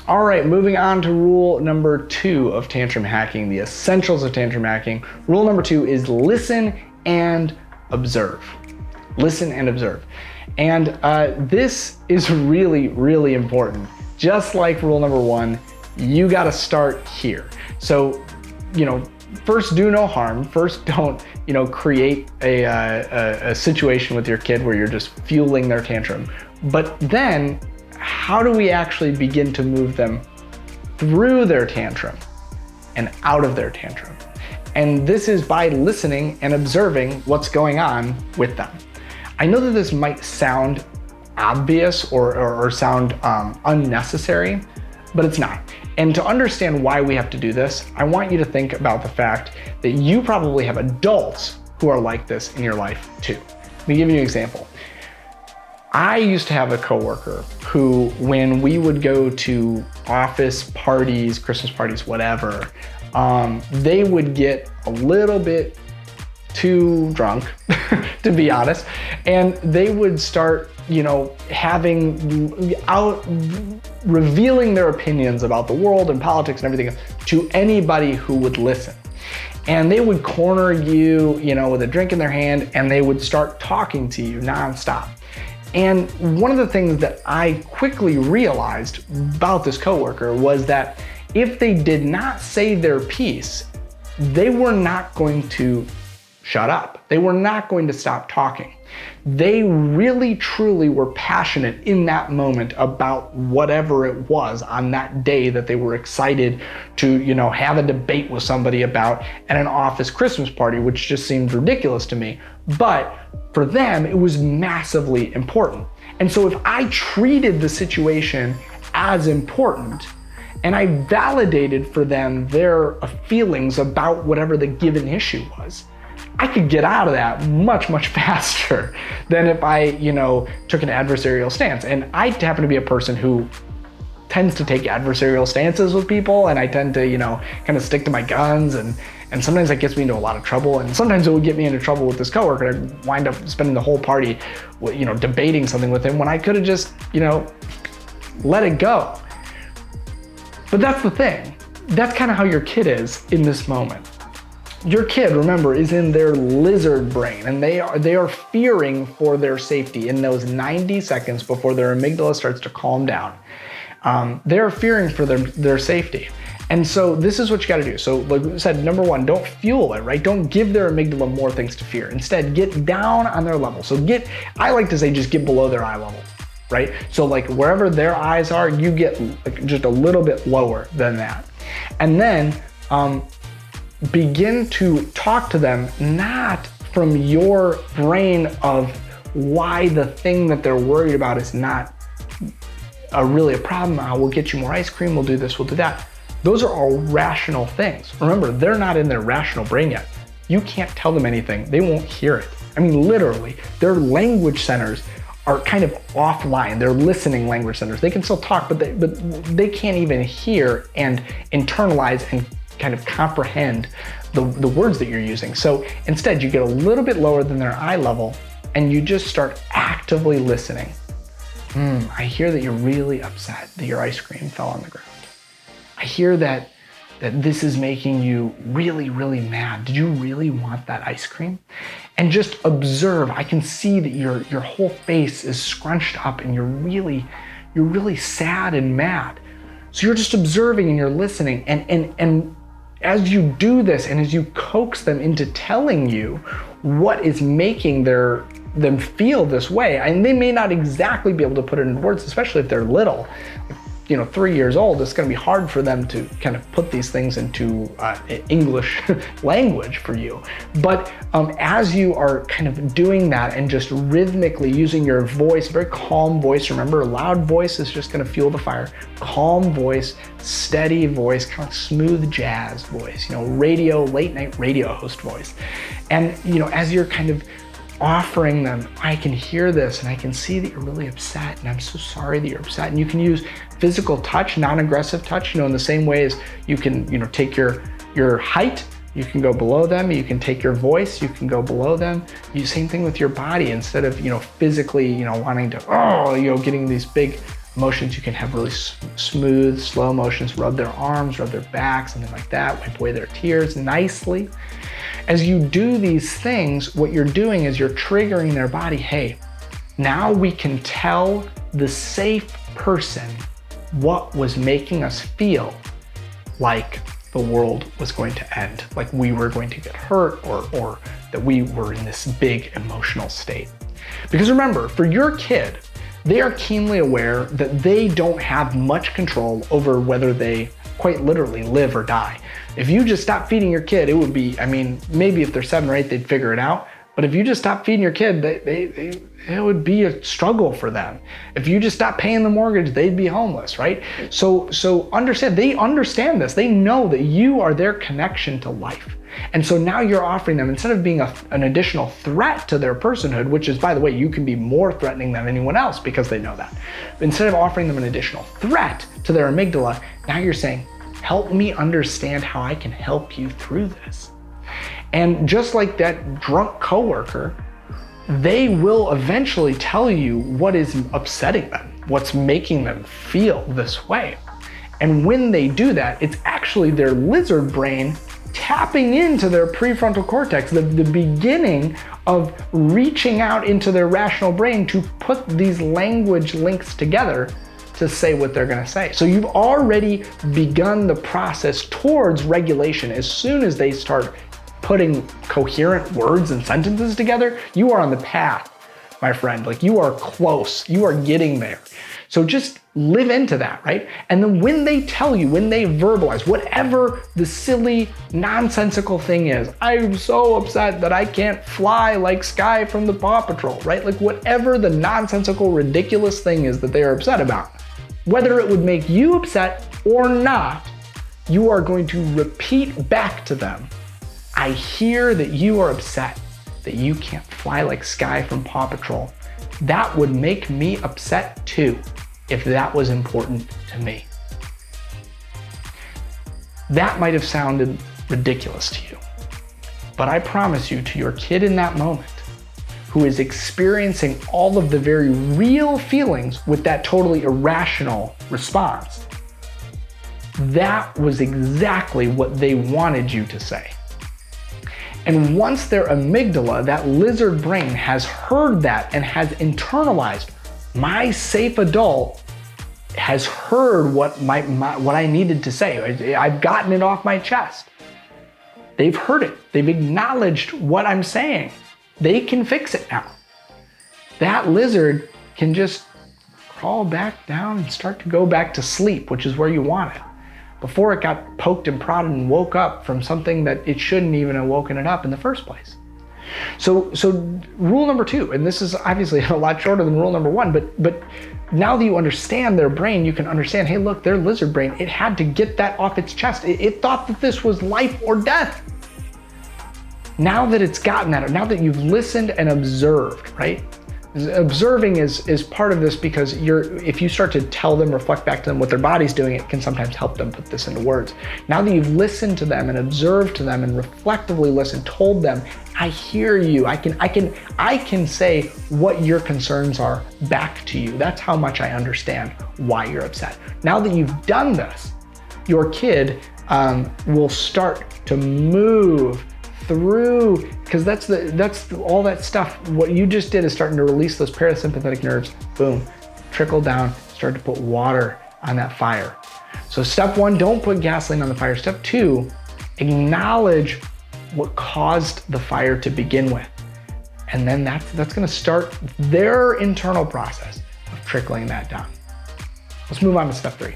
All right, moving on to rule number 2 of tantrum hacking, the essentials of tantrum hacking. Rule number 2 is listen and observe. Listen and observe. And this is really, really important. Just like rule number 1, you gotta start here. So, first do no harm. First don't, create a situation with your kid where you're just fueling their tantrum. But then, how do we actually begin to move them through their tantrum and out of their tantrum? And this is by listening and observing what's going on with them. I know that this might sound obvious or sound unnecessary, but it's not. And to understand why we have to do this, I want you to think about the fact that you probably have adults who are like this in your life too. Let me give you an example. I used to have a coworker who, when we would go to office parties, Christmas parties, whatever, they would get a little bit too drunk, to be honest, and they would start, revealing their opinions about the world and politics and everything to anybody who would listen. And they would corner you, with a drink in their hand, and they would start talking to you nonstop. And one of the things that I quickly realized about this coworker was that if they did not say their piece, they were not going to shut up. They were not going to stop talking. They really, truly were passionate in that moment about whatever it was on that day that they were excited to, have a debate with somebody about at an office Christmas party, which just seemed ridiculous to me. But for them, it was massively important. And so if I treated the situation as important and I validated for them their feelings about whatever the given issue was, I could get out of that much, much faster than if I, took an adversarial stance. And I happen to be a person who tends to take adversarial stances with people, and I tend to, kind of stick to my guns, and sometimes that gets me into a lot of trouble, and sometimes it would get me into trouble with this coworker. I'd wind up spending the whole party, debating something with him when I could have just, let it go. But that's the thing. That's kind of how your kid is in this moment. Your kid, remember, is in their lizard brain, and they are fearing for their safety in those 90 seconds before their amygdala starts to calm down. They're fearing for their safety. And so this is what you got to do. So like we said, number 1, don't fuel it, right? Don't give their amygdala more things to fear. Instead, get down on their level. So I like to say, just get below their eye level, right? So like wherever their eyes are, you get just a little bit lower than that. And then, begin to talk to them, not from your brain of why the thing that they're worried about is not really a problem. We'll get you more ice cream, we'll do this, we'll do that. Those are all rational things. Remember, they're not in their rational brain yet. You can't tell them anything, they won't hear it. I mean, literally, their language centers are kind of offline. They're listening language centers. They can still talk, but they can't even hear and internalize and kind of comprehend the words that you're using. So instead, you get a little bit lower than their eye level, and you just start actively listening. I hear that you're really upset that your ice cream fell on the ground. I hear that this is making you really, really mad. Did you really want that ice cream? And just observe. I can see that your whole face is scrunched up, and you're really sad and mad. So you're just observing and you're listening, and as you do this, and as you coax them into telling you what is making them feel this way, and they may not exactly be able to put it into words, especially if they're little, 3 years old, it's going to be hard for them to kind of put these things into English language for you. But as you are kind of doing that and just rhythmically using your voice, very calm voice, remember, a loud voice is just going to fuel the fire. Calm voice, steady voice, kind of smooth jazz voice, late night radio host voice. And, as you're kind of offering them, I can hear this and I can see that you're really upset, and I'm so sorry that you're upset. And you can use physical touch, non-aggressive touch, in the same way as you can, take your height, you can go below them. You can take your voice, you can go below them. Same thing with your body. Instead of, physically, wanting to, getting these big, Emotions, you can have really smooth, slow motions, rub their arms, rub their back, something like that, wipe away their tears nicely. As you do these things, what you're doing is you're triggering their body, hey, now we can tell the safe person what was making us feel like the world was going to end, like we were going to get hurt or that we were in this big emotional state. Because remember, for your kid, they are keenly aware that they don't have much control over whether they quite literally live or die. If you just stop feeding your kid, it would be, I mean, maybe if they're 7 or 8, they'd figure it out. But if you just stop feeding your kid, it would be a struggle for them. If you just stop paying the mortgage, they'd be homeless, right? So understand, they understand this. They know that you are their connection to life. And so now you're offering them, instead of being an additional threat to their personhood, which is, by the way, you can be more threatening than anyone else because they know that. But instead of offering them an additional threat to their amygdala, now you're saying, help me understand how I can help you through this. And just like that drunk coworker, they will eventually tell you what is upsetting them, what's making them feel this way. And when they do that, it's actually their lizard brain tapping into their prefrontal cortex, the beginning of reaching out into their rational brain to put these language links together to say what they're gonna say. So you've already begun the process towards regulation. As soon as they start putting coherent words and sentences together, you are on the path, my friend. Like, you are close, you are getting there. So just live into that, right? And then when they tell you, when they verbalize, whatever the silly, nonsensical thing is, I'm so upset that I can't fly like Sky from the Paw Patrol, right? Like, whatever the nonsensical, ridiculous thing is that they are upset about, whether it would make you upset or not, you are going to repeat back to them, I hear that you are upset that you can't fly like Sky from Paw Patrol. That would make me upset too, if that was important to me. That might have sounded ridiculous to you, but I promise you, to your kid in that moment, who is experiencing all of the very real feelings with that totally irrational response, that was exactly what they wanted you to say. And once their amygdala, that lizard brain, has heard that and has internalized, my safe adult has heard what I needed to say. I've gotten it off my chest. They've heard it. They've acknowledged what I'm saying. They can fix it now. That lizard can just crawl back down and start to go back to sleep, which is where you want it, before it got poked and prodded and woke up from something that it shouldn't even have woken it up in the first place. So rule number 2, and this is obviously a lot shorter than rule number 1, but now that you understand their brain, you can understand, hey, look, their lizard brain, it had to get that off its chest. It thought that this was life or death. Now that it's gotten that, now that you've listened and observed, right? Observing is part of this, because if you start to tell them, reflect back to them what their body's doing, it can sometimes help them put this into words. Now that you've listened to them and observed to them and reflectively listened, told them, I hear you, I can say what your concerns are back to you. That's how much I understand why you're upset. Now that you've done this, your kid will start to move through, because that's all that stuff. What you just did is starting to release those parasympathetic nerves. Boom, trickle down, start to put water on that fire. So step 1, don't put gasoline on the fire. Step 2, acknowledge what caused the fire to begin with. And then that's gonna start their internal process of trickling that down. Let's move on to step 3.